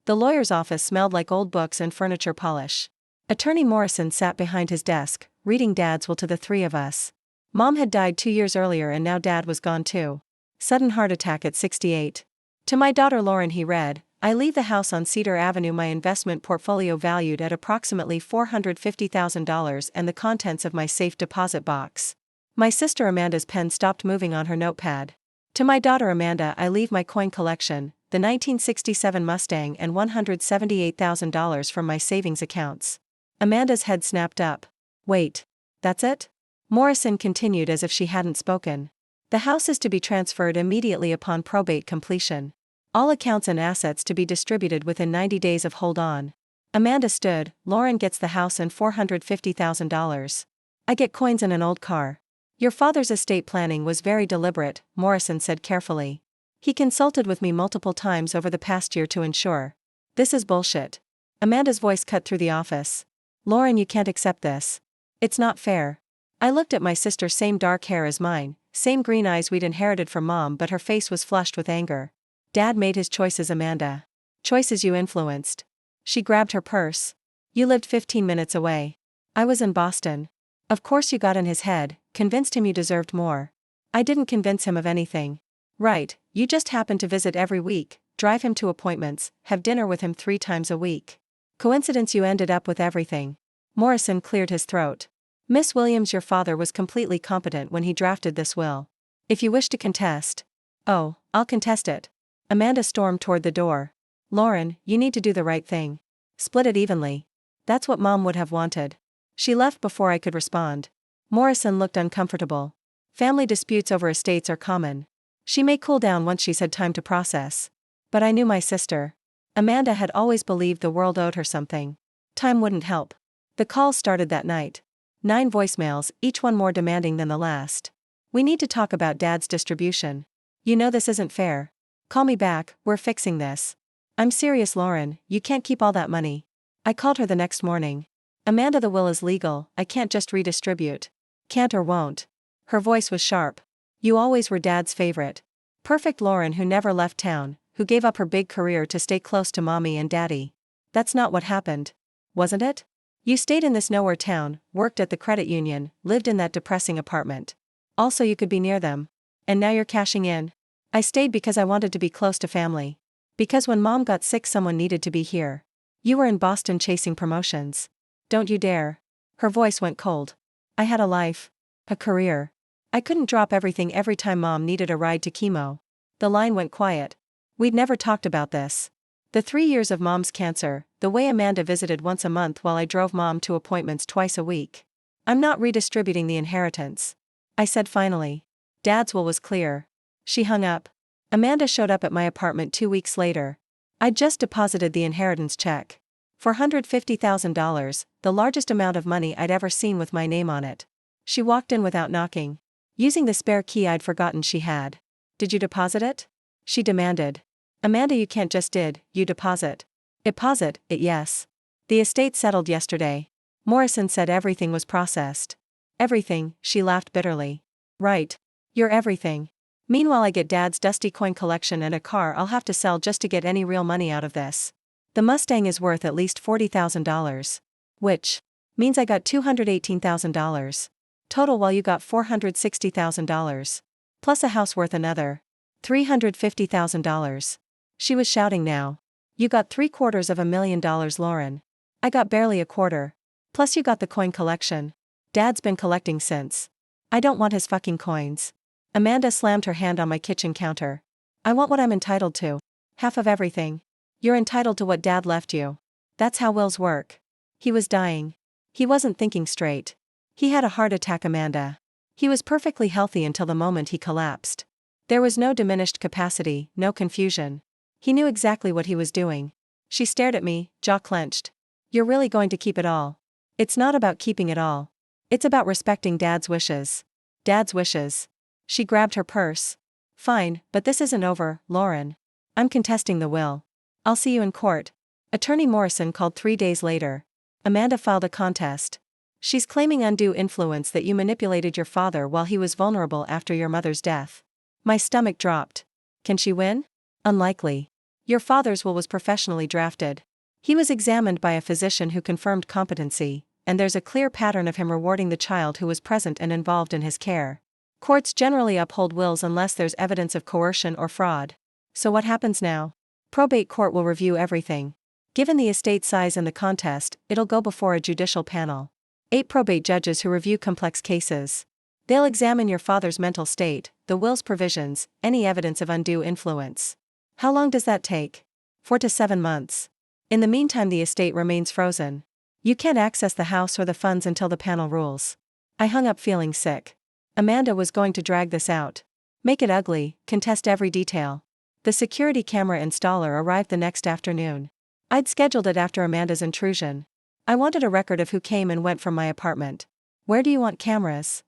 The lawyer's office smelled like old books and furniture polish. Attorney Morrison sat behind his desk, reading Dad's will to the three of us. Mom had died 2 years earlier and now Dad was gone too. Sudden heart attack at 68. To my daughter Lauren he read, I leave the house on Cedar Avenue, my investment portfolio valued at approximately $450,000 and the contents of my safe deposit box. My sister Amanda's pen stopped moving on her notepad. To my daughter Amanda I leave my coin collection, the 1967 Mustang and $178,000 from my savings accounts. Amanda's head snapped up. Wait. That's it? Morrison continued as if she hadn't spoken. The house is to be transferred immediately upon probate completion. All accounts and assets to be distributed within 90 days of hold on. Amanda stood. Lauren gets the house and $450,000. I get coins and an old car. Your father's estate planning was very deliberate, Morrison said carefully. He consulted with me multiple times over the past year to ensure. This is bullshit. Amanda's voice cut through the office. Lauren, you can't accept this. It's not fair. I looked at my sister, same dark hair as mine, same green eyes we'd inherited from Mom, but her face was flushed with anger. Dad made his choices, Amanda. Choices you influenced. She grabbed her purse. You lived 15 minutes away. I was in Boston. Of course you got in his head, convinced him you deserved more. I didn't convince him of anything. Right, you just happened to visit every week, drive him to appointments, have dinner with him 3 times a week. Coincidence you ended up with everything. Morrison cleared his throat. Miss Williams, your father was completely competent when he drafted this will. If you wish to contest. Oh, I'll contest it. Amanda stormed toward the door. Lauren, you need to do the right thing. Split it evenly. That's what Mom would have wanted. She left before I could respond. Morrison looked uncomfortable. Family disputes over estates are common. She may cool down once she's had time to process. But I knew my sister. Amanda had always believed the world owed her something. Time wouldn't help. The calls started that night. 9 voicemails, each one more demanding than the last. We need to talk about Dad's distribution. You know this isn't fair. Call me back, we're fixing this. I'm serious, Lauren, you can't keep all that money. I called her the next morning. Amanda, the will is legal, I can't just redistribute. Can't or won't. Her voice was sharp. You always were Dad's favorite. Perfect Lauren who never left town, who gave up her big career to stay close to Mommy and Daddy. That's not what happened. Wasn't it? You stayed in this nowhere town, worked at the credit union, lived in that depressing apartment. Also you could be near them. And now you're cashing in. I stayed because I wanted to be close to family. Because when Mom got sick someone needed to be here. You were in Boston chasing promotions. Don't you dare. Her voice went cold. I had a life. A career. I couldn't drop everything every time Mom needed a ride to chemo. The line went quiet. We'd never talked about this. The 3 years of Mom's cancer, the way Amanda visited once a month while I drove Mom to appointments twice a week. I'm not redistributing the inheritance. I said finally. Dad's will was clear. She hung up. Amanda showed up at my apartment 2 weeks later. I'd just deposited the inheritance check. $450,000, the largest amount of money I'd ever seen with my name on it. She walked in without knocking. Using the spare key I'd forgotten she had. Did you deposit it? She demanded. Amanda, you can't just did, you deposit. Deposit it, yes. The estate settled yesterday. Morrison said everything was processed. Everything, she laughed bitterly. Right. You're everything. Meanwhile I get Dad's dusty coin collection and a car I'll have to sell just to get any real money out of this. The Mustang is worth at least $40,000. Which means I got $218,000. Total while you got $460,000. Plus a house worth another $350,000. She was shouting now. You got $750,000, Lauren. I got barely a quarter. Plus you got the coin collection. Dad's been collecting since. I don't want his fucking coins. Amanda slammed her hand on my kitchen counter. I want what I'm entitled to. Half of everything. You're entitled to what Dad left you. That's how wills work. He was dying. He wasn't thinking straight. He had a heart attack, Amanda. He was perfectly healthy until the moment he collapsed. There was no diminished capacity, no confusion. He knew exactly what he was doing. She stared at me, jaw clenched. You're really going to keep it all? It's not about keeping it all. It's about respecting Dad's wishes. Dad's wishes. She grabbed her purse. Fine, but this isn't over, Lauren. I'm contesting the will. I'll see you in court. Attorney Morrison called 3 days later. Amanda filed a contest. She's claiming undue influence, that you manipulated your father while he was vulnerable after your mother's death. My stomach dropped. Can she win? Unlikely. Your father's will was professionally drafted. He was examined by a physician who confirmed competency, and there's a clear pattern of him rewarding the child who was present and involved in his care. Courts generally uphold wills unless there's evidence of coercion or fraud. So what happens now? Probate court will review everything. Given the estate size and the contest, it'll go before a judicial panel. 8 probate judges who review complex cases. They'll examine your father's mental state, the will's provisions, any evidence of undue influence. How long does that take? 4 to 7 months. In the meantime, the estate remains frozen. You can't access the house or the funds until the panel rules. I hung up feeling sick. Amanda was going to drag this out. Make it ugly, contest every detail. The security camera installer arrived the next afternoon. I'd scheduled it after Amanda's intrusion. I wanted a record of who came and went from my apartment. Where do you want cameras?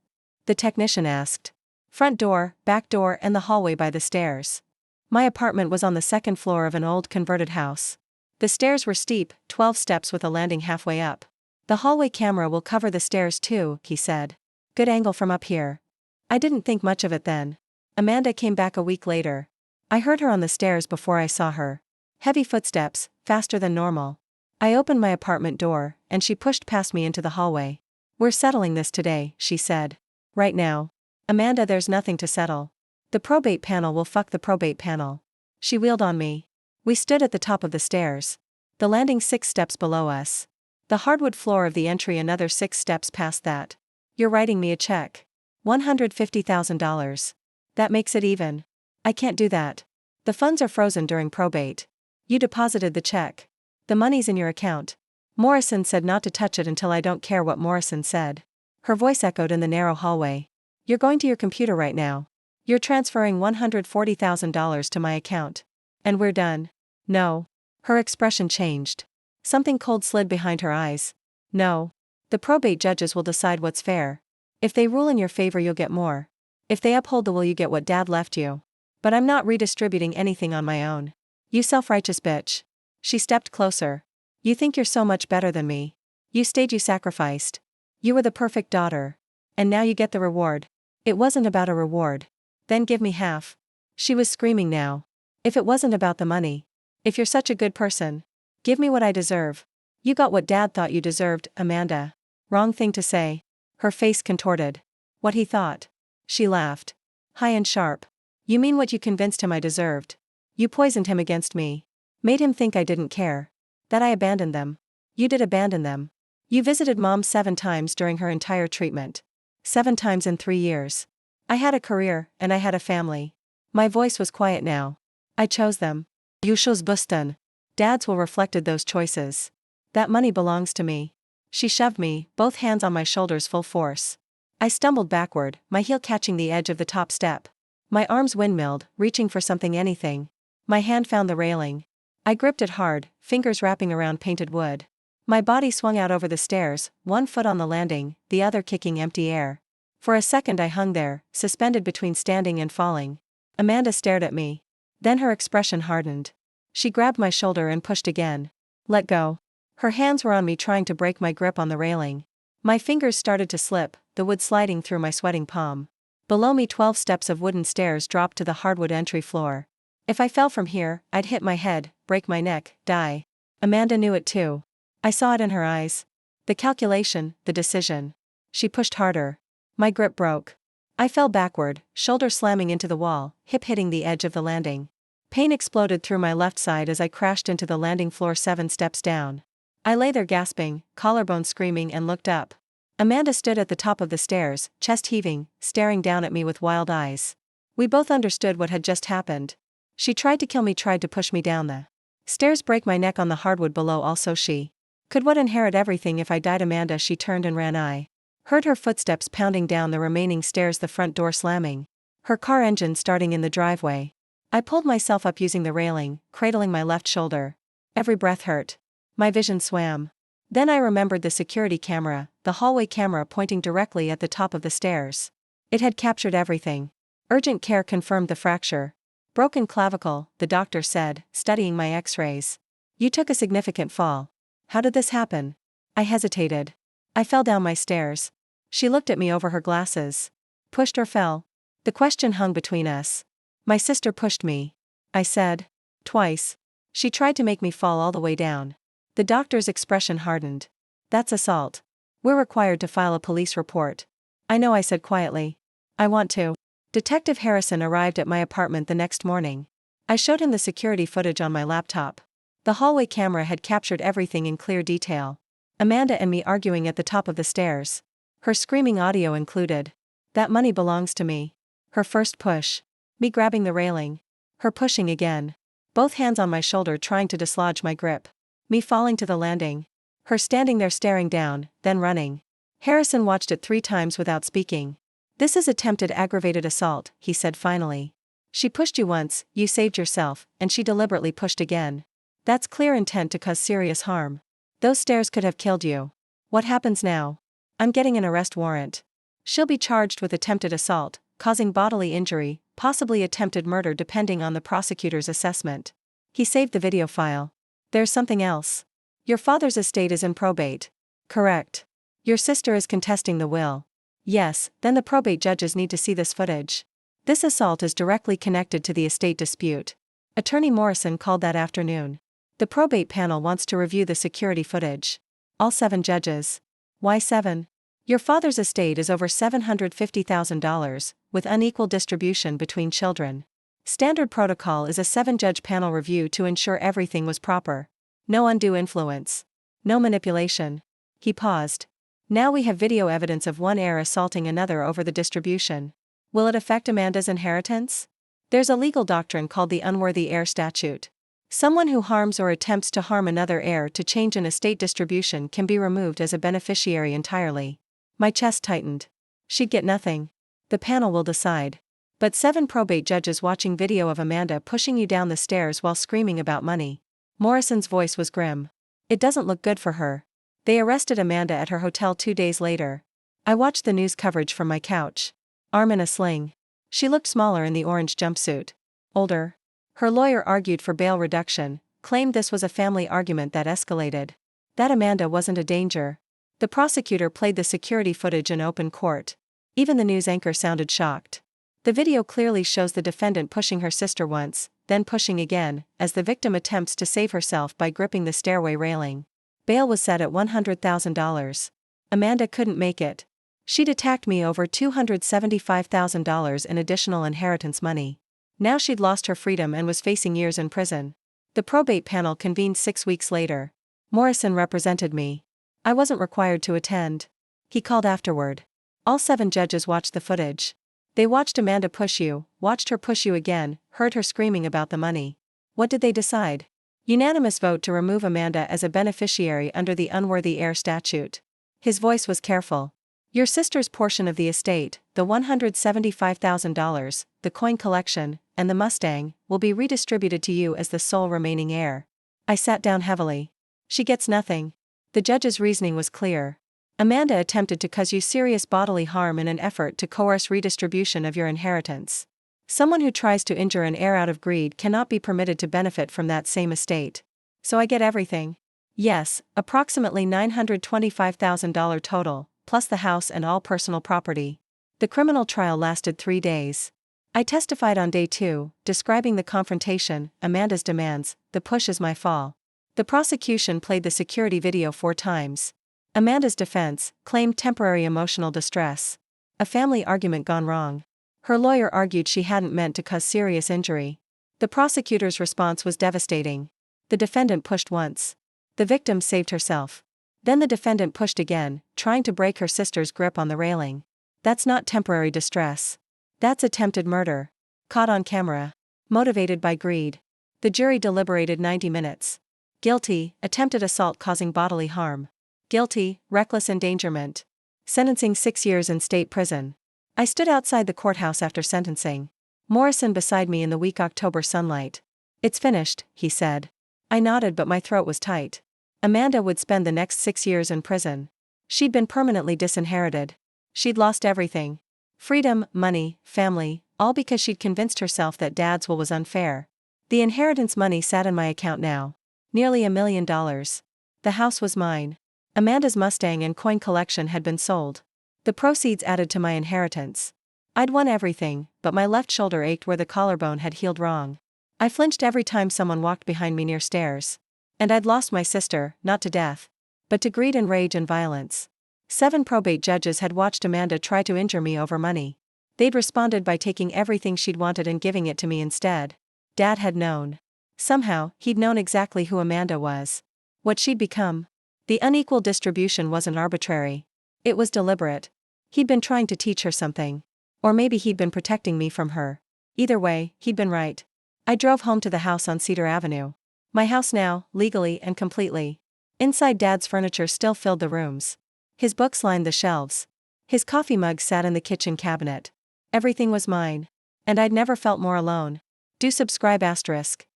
The technician asked. Front door, back door, and the hallway by the stairs. My apartment was on the second floor of an old converted house. The stairs were steep, 12 steps with a landing halfway up. The hallway camera will cover the stairs too, he said. Good angle from up here. I didn't think much of it then. Amanda came back a week later. I heard her on the stairs before I saw her. Heavy footsteps, faster than normal. I opened my apartment door, and she pushed past me into the hallway. We're settling this today, she said. Right now. Amanda, there's nothing to settle. The probate panel will fuck the probate panel. She wheeled on me. We stood at the top of the stairs. The landing 6 steps below us. The hardwood floor of the entry another 6 steps past that. You're writing me a check. $150,000. That makes it even. I can't do that. The funds are frozen during probate. You deposited the check. The money's in your account. Morrison said not to touch it until I don't care what Morrison said. Her voice echoed in the narrow hallway. You're going to your computer right now. You're transferring $140,000 to my account. And we're done. No. Her expression changed. Something cold slid behind her eyes. No. The probate judges will decide what's fair. If they rule in your favor, you'll get more. If they uphold the will, you get what Dad left you. But I'm not redistributing anything on my own. You self-righteous bitch. She stepped closer. You think you're so much better than me. You stayed, you sacrificed. You were the perfect daughter. And now you get the reward. It wasn't about a reward. Then give me half. She was screaming now. If it wasn't about the money. If you're such a good person. Give me what I deserve. You got what Dad thought you deserved, Amanda. Wrong thing to say. Her face contorted. What he thought. She laughed. High and sharp. You mean what you convinced him I deserved. You poisoned him against me. Made him think I didn't care. That I abandoned them. You did abandon them. You visited Mom 7 times during her entire treatment. 7 times in 3 years. I had a career, and I had a family. My voice was quiet now. I chose them. You chose Buston. Dad's will reflected those choices. That money belongs to me. She shoved me, both hands on my shoulders full force. I stumbled backward, my heel catching the edge of the top step. My arms windmilled, reaching for something, anything. My hand found the railing. I gripped it hard, fingers wrapping around painted wood. My body swung out over the stairs, one foot on the landing, the other kicking empty air. For a second I hung there, suspended between standing and falling. Amanda stared at me. Then her expression hardened. She grabbed my shoulder and pushed again. Let go. Her hands were on me, trying to break my grip on the railing. My fingers started to slip, the wood sliding through my sweating palm. Below me 12 steps of wooden stairs dropped to the hardwood entry floor. If I fell from here, I'd hit my head, break my neck, die. Amanda knew it too. I saw it in her eyes. The calculation, the decision. She pushed harder. My grip broke. I fell backward, shoulder slamming into the wall, hip hitting the edge of the landing. Pain exploded through my left side as I crashed into the landing floor 7 steps down. I lay there gasping, collarbone screaming, and looked up. Amanda stood at the top of the stairs, chest heaving, staring down at me with wild eyes. We both understood what had just happened. She tried to kill me, tried to push me down the stairs, break my neck on the hardwood below. Also she could what inherit everything if I died. Amanda, she turned and ran. I heard her footsteps pounding down the remaining stairs, the front door slamming. Her car engine starting in the driveway. I pulled myself up using the railing, cradling my left shoulder. Every breath hurt. My vision swam. Then I remembered the security camera, the hallway camera pointing directly at the top of the stairs. It had captured everything. Urgent care confirmed the fracture. Broken clavicle, the doctor said, studying my x-rays. You took a significant fall. How did this happen? I hesitated. I fell down my stairs. She looked at me over her glasses. Pushed or fell? The question hung between us. My sister pushed me. I said. Twice. She tried to make me fall all the way down. The doctor's expression hardened. That's assault. We're required to file a police report. I know, I said quietly. I want to. Detective Harrison arrived at my apartment the next morning. I showed him the security footage on my laptop. The hallway camera had captured everything in clear detail. Amanda and me arguing at the top of the stairs. Her screaming audio included. That money belongs to me. Her first push. Me grabbing the railing. Her pushing again. Both hands on my shoulder trying to dislodge my grip. Me falling to the landing. Her standing there staring down, then running. Harrison watched it 3 times without speaking. This is attempted aggravated assault, he said finally. She pushed you once, you saved yourself, and she deliberately pushed again. That's clear intent to cause serious harm. Those stairs could have killed you. What happens now? I'm getting an arrest warrant. She'll be charged with attempted assault, causing bodily injury, possibly attempted murder depending on the prosecutor's assessment. He saved the video file. There's something else. Your father's estate is in probate. Correct. Your sister is contesting the will. Yes, then the probate judges need to see this footage. This assault is directly connected to the estate dispute. Attorney Morrison called that afternoon. The probate panel wants to review the security footage. All 7 judges. Why 7? Your father's estate is over $750,000, with unequal distribution between children. Standard protocol is a 7-judge panel review to ensure everything was proper. No undue influence. No manipulation. He paused. Now we have video evidence of one heir assaulting another over the distribution. Will it affect Amanda's inheritance? There's a legal doctrine called the unworthy heir statute. Someone who harms or attempts to harm another heir to change an estate distribution can be removed as a beneficiary entirely. My chest tightened. She'd get nothing. The panel will decide. But 7 probate judges watching video of Amanda pushing you down the stairs while screaming about money. Morrison's voice was grim. It doesn't look good for her. They arrested Amanda at her hotel 2 days later. I watched the news coverage from my couch. Arm in a sling. She looked smaller in the orange jumpsuit. Older. Her lawyer argued for bail reduction, claimed this was a family argument that escalated. That Amanda wasn't a danger. The prosecutor played the security footage in open court. Even the news anchor sounded shocked. The video clearly shows the defendant pushing her sister once, then pushing again, as the victim attempts to save herself by gripping the stairway railing. Bail was set at $100,000. Amanda couldn't make it. She'd attacked me over $275,000 in additional inheritance money. Now she'd lost her freedom and was facing years in prison. The probate panel convened 6 weeks later. Morrison represented me. I wasn't required to attend. He called afterward. All 7 judges watched the footage. They watched Amanda push you, watched her push you again, heard her screaming about the money. What did they decide? Unanimous vote to remove Amanda as a beneficiary under the unworthy heir statute. His voice was careful. Your sister's portion of the estate, the $175,000, the coin collection, and the Mustang, will be redistributed to you as the sole remaining heir. I sat down heavily. She gets nothing. The judge's reasoning was clear. Amanda attempted to cause you serious bodily harm in an effort to coerce redistribution of your inheritance. Someone who tries to injure an heir out of greed cannot be permitted to benefit from that same estate. So I get everything. Yes, approximately $925,000 total, plus the house and all personal property. The criminal trial lasted 3 days. I testified on day 2, describing the confrontation, Amanda's demands, the push as my fall. The prosecution played the security video 4 times. Amanda's defense claimed temporary emotional distress. A family argument gone wrong. Her lawyer argued she hadn't meant to cause serious injury. The prosecutor's response was devastating. The defendant pushed once. The victim saved herself. Then the defendant pushed again, trying to break her sister's grip on the railing. That's not temporary distress. That's attempted murder. Caught on camera. Motivated by greed. The jury deliberated 90 minutes. Guilty, attempted assault causing bodily harm. Guilty, reckless endangerment. Sentencing 6 years in state prison. I stood outside the courthouse after sentencing. Morrison beside me in the weak October sunlight. It's finished, he said. I nodded, but my throat was tight. Amanda would spend the next 6 years in prison. She'd been permanently disinherited. She'd lost everything. Freedom, money, family, all because she'd convinced herself that Dad's will was unfair. The inheritance money sat in my account now. Nearly $1 million. The house was mine. Amanda's Mustang and coin collection had been sold. The proceeds added to my inheritance. I'd won everything, but my left shoulder ached where the collarbone had healed wrong. I flinched every time someone walked behind me near stairs. And I'd lost my sister, not to death, but to greed and rage and violence. 7 probate judges had watched Amanda try to injure me over money. They'd responded by taking everything she'd wanted and giving it to me instead. Dad had known. Somehow, he'd known exactly who Amanda was. What she'd become. The unequal distribution wasn't arbitrary. It was deliberate. He'd been trying to teach her something. Or maybe he'd been protecting me from her. Either way, he'd been right. I drove home to the house on Cedar Avenue. My house now, legally and completely. Inside, Dad's furniture still filled the rooms. His books lined the shelves. His coffee mug sat in the kitchen cabinet. Everything was mine. And I'd never felt more alone. Do subscribe *.